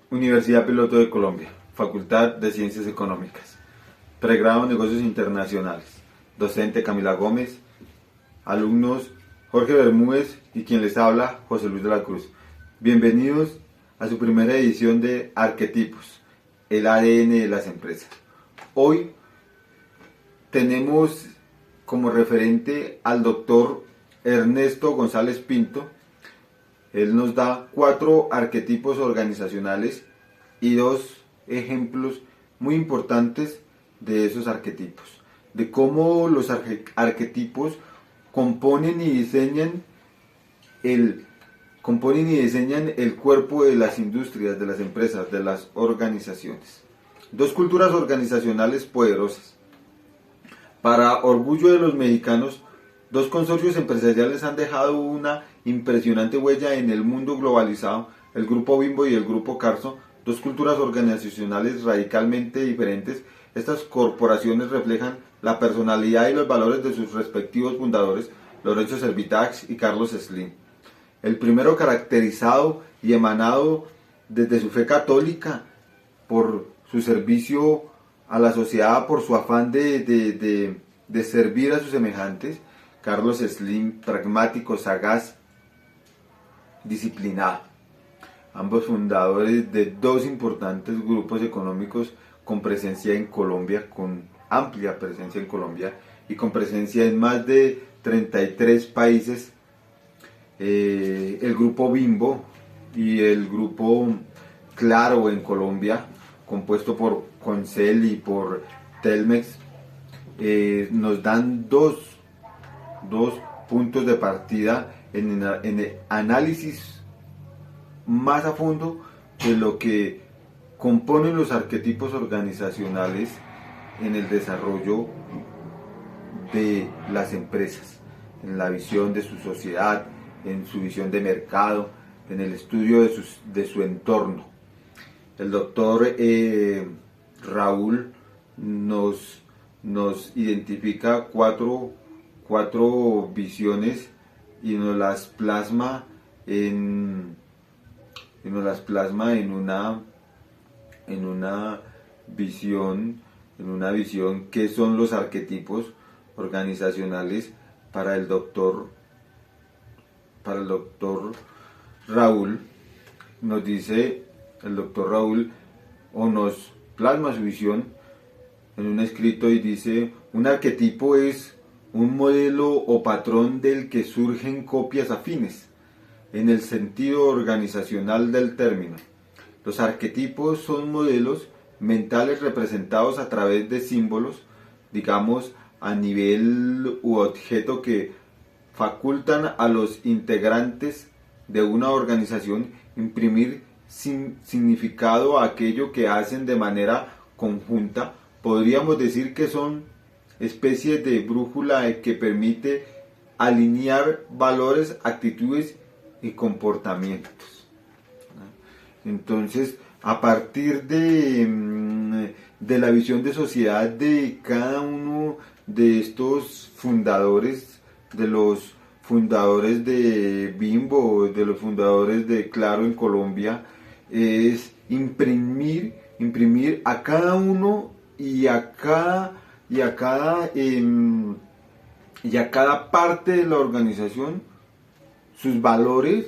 Universidad Piloto de Colombia, Facultad de Ciencias Económicas, Pregrado en Negocios Internacionales, docente Camila Gómez, alumnos Jorge Bermúdez y quien les habla, José Luis de la Cruz. Bienvenidos a su primera edición de Arquetipos, el ADN de las empresas. Hoy tenemos como referente al doctor Ernesto González Pinto. Él nos da 4 arquetipos organizacionales y 2 ejemplos muy importantes de esos arquetipos, de cómo los arquetipos componen y diseñan el cuerpo de las industrias, de las empresas, de las organizaciones. 2 culturas organizacionales poderosas. Para orgullo de los mexicanos, 2 consorcios empresariales han dejado una impresionante huella en el mundo globalizado, el Grupo Bimbo y el Grupo Carso, 2 culturas organizacionales radicalmente diferentes. Estas corporaciones reflejan la personalidad y los valores de sus respectivos fundadores, Lorenzo Servitax y Carlos Slim. El primero caracterizado y emanado desde su fe católica por su servicio a la sociedad, por su afán de servir a sus semejantes. Carlos Slim, pragmático, sagaz, disciplinado. Ambos fundadores de 2 importantes grupos económicos con presencia en Colombia, con amplia presencia en Colombia y con presencia en más de 33 países. El grupo Bimbo y el grupo Claro en Colombia, compuesto por Concel y por Telmex, nos dan dos puntos de partida en el análisis más a fondo de lo que componen los arquetipos organizacionales en el desarrollo de las empresas, en la visión de su sociedad, en su visión de mercado, en el estudio de su entorno. El doctor Raúl nos identifica cuatro visiones y nos las plasma en una visión que son los arquetipos organizacionales para el doctor Raúl. Nos dice el doctor Raúl, o nos plasma su visión en un escrito, y dice: un arquetipo es un modelo o patrón del que surgen copias afines, en el sentido organizacional del término. Los arquetipos son modelos mentales representados a través de símbolos, digamos, a nivel u objeto, que facultan a los integrantes de una organización imprimir significado a aquello que hacen de manera conjunta. Podríamos decir que son especie de brújula que permite alinear valores, actitudes y comportamientos. Entonces, a partir de la visión de sociedad de cada uno de estos fundadores, de los fundadores de Bimbo, de los fundadores de Claro en Colombia, es imprimir a cada uno y a cada parte de la organización sus valores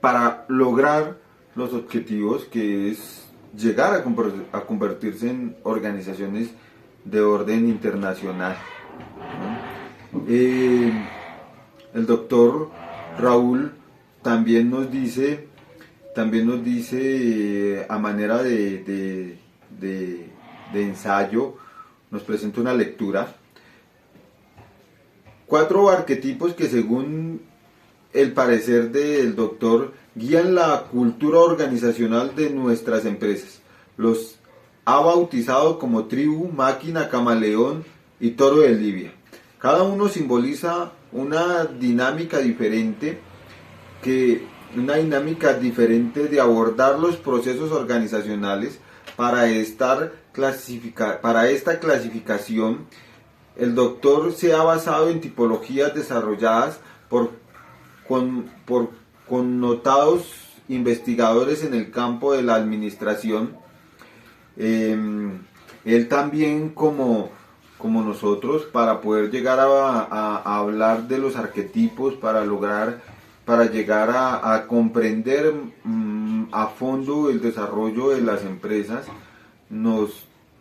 para lograr los objetivos, que es llegar a convertirse en organizaciones de orden internacional, ¿no? El doctor Raúl también nos dice a manera de ensayo, nos presenta una lectura: 4 arquetipos que, según el parecer del doctor, guían la cultura organizacional de nuestras empresas. Los ha bautizado como tribu, máquina, camaleón y toro de Libia. Cada uno simboliza una dinámica diferente de abordar los procesos organizacionales. Para esta clasificación, el doctor se ha basado en tipologías desarrolladas por connotados investigadores en el campo de la administración. Él también como nosotros, para poder llegar a hablar de los arquetipos, para llegar a comprender a fondo el desarrollo de las empresas,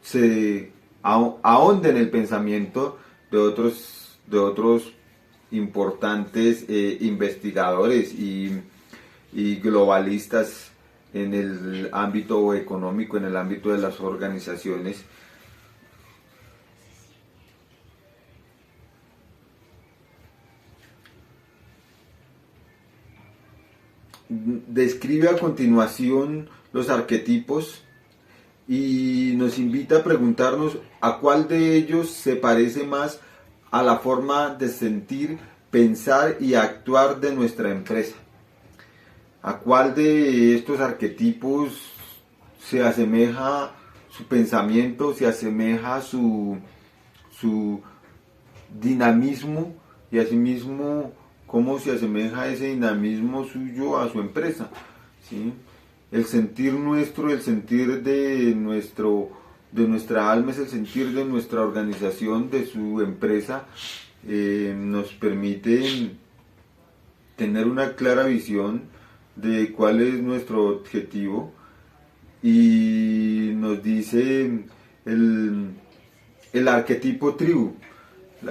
se ahonda en el pensamiento de otros importantes investigadores y globalistas en el ámbito económico, en el ámbito de las organizaciones. Describe a continuación los arquetipos y nos invita a preguntarnos a cuál de ellos se parece más a la forma de sentir, pensar y actuar de nuestra empresa. ¿A cuál de estos arquetipos se asemeja su pensamiento, se asemeja su dinamismo y asimismo cómo se asemeja ese dinamismo suyo a su empresa? ¿Sí? El sentir nuestro, el sentir de nuestra alma, es el sentir de nuestra organización, de su empresa, nos permite tener una clara visión de cuál es nuestro objetivo, y nos dice el arquetipo tribu. El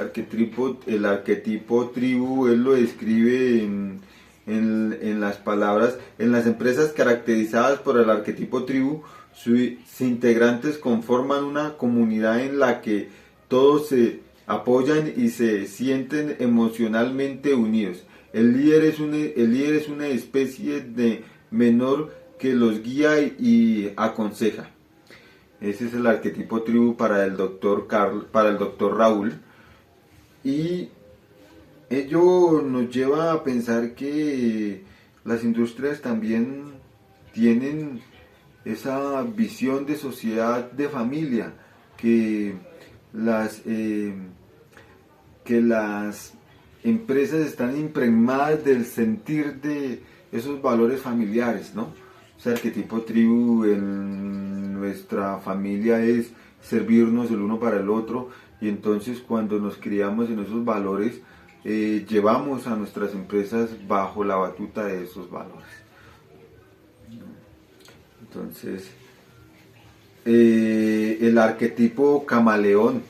arquetipo tribu, él lo describe en las palabras: en las empresas caracterizadas por el arquetipo tribu, sus integrantes conforman una comunidad en la que todos se apoyan y se sienten emocionalmente unidos. El líder es una especie de mentor que los guía y aconseja. Ese es el arquetipo tribu para el doctor Raúl. Y ello nos lleva a pensar que las industrias también tienen esa visión de sociedad, de familia, que las empresas están impregnadas del sentir de esos valores familiares, ¿no? O sea, arquetipo tribu en nuestra familia es servirnos el uno para el otro, y entonces cuando nos criamos en esos valores, llevamos a nuestras empresas bajo la batuta de esos valores. Entonces, el arquetipo camaleón.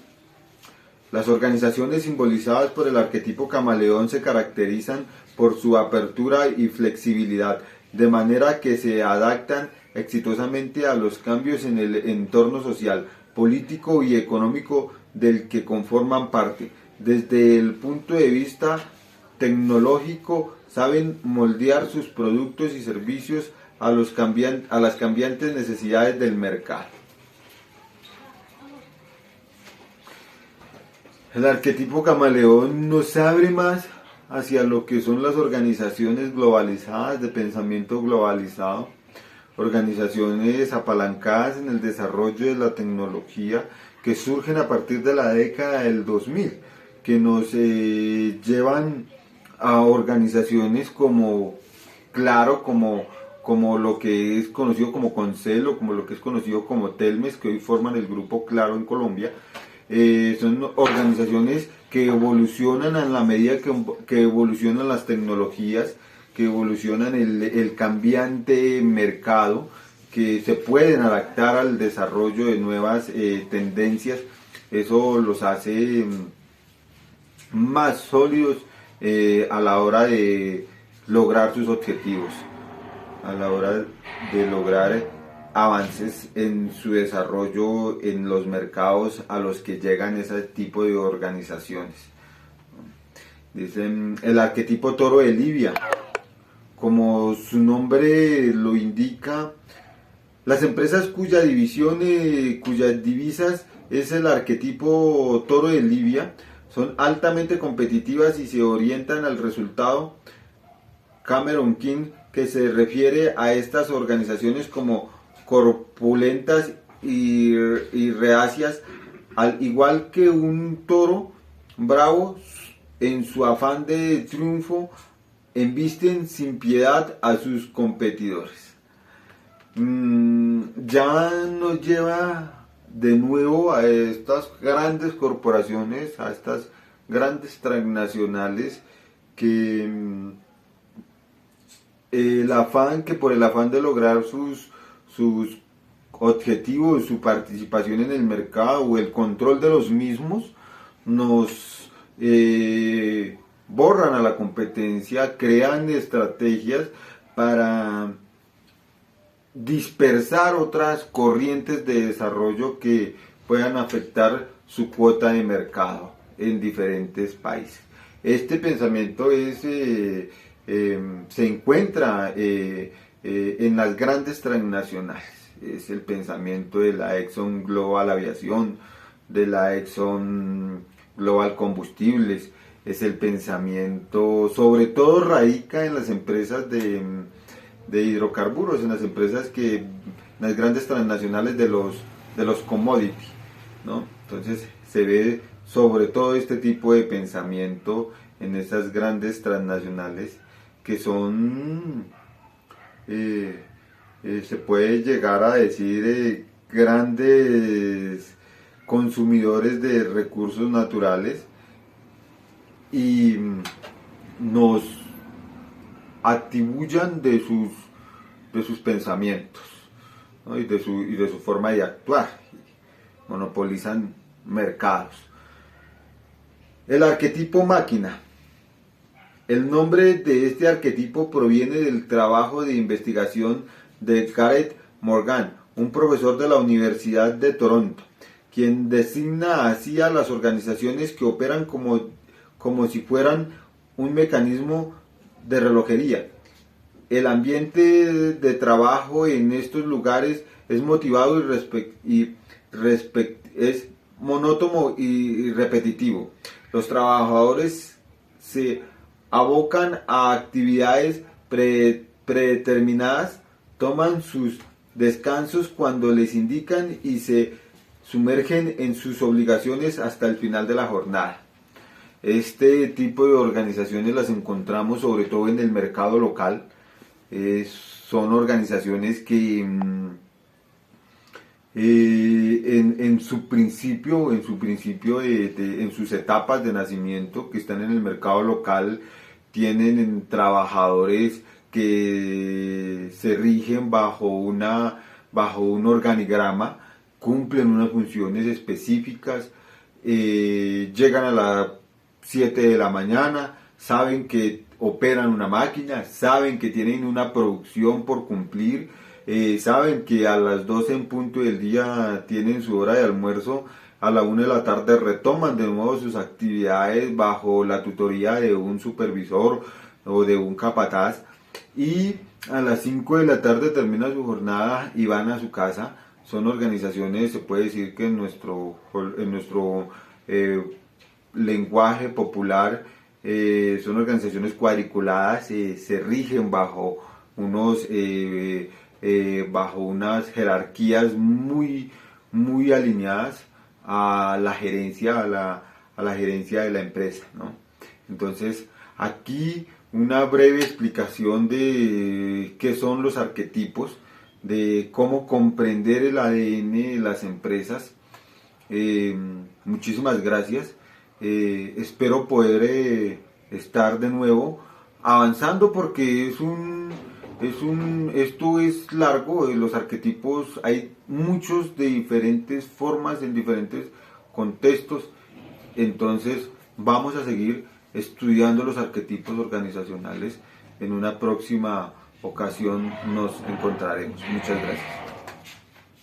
Las organizaciones simbolizadas por el arquetipo camaleón se caracterizan por su apertura y flexibilidad, de manera que se adaptan exitosamente a los cambios en el entorno social, político y económico del que conforman parte. Desde el punto de vista tecnológico, saben moldear sus productos y servicios a las cambiantes necesidades del mercado. El arquetipo camaleón nos abre más hacia lo que son las organizaciones globalizadas, de pensamiento globalizado, organizaciones apalancadas en el desarrollo de la tecnología, que surgen a partir de la década del 2000, que nos llevan a organizaciones como Claro, como lo que es conocido como Concel, o como lo que es conocido como Telmes, que hoy forman el grupo Claro en Colombia. Son organizaciones que evolucionan a la medida que evolucionan las tecnologías, que evolucionan el cambiante mercado, que se pueden adaptar al desarrollo de nuevas tendencias. Eso los hace más sólidos a la hora de lograr sus objetivos, a la hora de lograr avances en su desarrollo en los mercados a los que llegan ese tipo de organizaciones. Dicen el arquetipo toro de Libia. Como su nombre lo indica, las empresas cuyas divisas es el arquetipo toro de Libia son altamente competitivas y se orientan al resultado. Cameron King, que se refiere a estas organizaciones como corpulentas y reacias, al igual que un toro bravo en su afán de triunfo, embisten sin piedad a sus competidores. Ya nos lleva de nuevo a estas grandes corporaciones, a estas grandes transnacionales que por el afán de lograr sus objetivos, su participación en el mercado o el control de los mismos, nos borran a la competencia, crean estrategias para dispersar otras corrientes de desarrollo que puedan afectar su cuota de mercado en diferentes países. Este pensamiento se encuentra en las grandes transnacionales. Es el pensamiento de la Exxon Global Aviación, de la Exxon Global Combustibles. Es el pensamiento, sobre todo radica en las empresas de hidrocarburos, en las empresas las grandes transnacionales de los commodities, ¿no? Entonces se ve sobre todo este tipo de pensamiento en esas grandes transnacionales que son, se puede llegar a decir, grandes consumidores de recursos naturales y nos atribuyan de sus pensamientos, ¿no? y de su forma de actuar. Monopolizan mercados. El arquetipo máquina. El nombre de este arquetipo proviene del trabajo de investigación de Gareth Morgan, un profesor de la Universidad de Toronto, quien designa así a las organizaciones que operan como si fueran un mecanismo de relojería. El ambiente de trabajo en estos lugares es motivado es monótono y repetitivo. Los trabajadores se abocan a actividades predeterminadas, toman sus descansos cuando les indican y se sumergen en sus obligaciones hasta el final de la jornada. Este tipo de organizaciones las encontramos sobre todo en el mercado local. Son organizaciones que en sus etapas de nacimiento, que están en el mercado local, tienen trabajadores que se rigen bajo un organigrama, cumplen unas funciones específicas, llegan a las 7 de la mañana, saben que operan una máquina, saben que tienen una producción por cumplir, saben que a las 12 en punto del día tienen su hora de almuerzo, a la 1 de la tarde retoman de nuevo sus actividades bajo la tutoría de un supervisor o de un capataz, y a las 5 de la tarde terminan su jornada y van a su casa. Son organizaciones, se puede decir que en nuestro lenguaje popular, son organizaciones cuadriculadas, se rigen bajo unas jerarquías muy alineadas a la gerencia de la empresa, ¿no? Entonces, aquí una breve explicación de qué son los arquetipos, de cómo comprender el ADN de las empresas. Muchísimas gracias. Espero poder estar de nuevo avanzando, porque esto es largo. Los arquetipos hay muchos de diferentes formas, en diferentes contextos. Entonces vamos a seguir estudiando los arquetipos organizacionales. En una próxima ocasión nos encontraremos. Muchas gracias.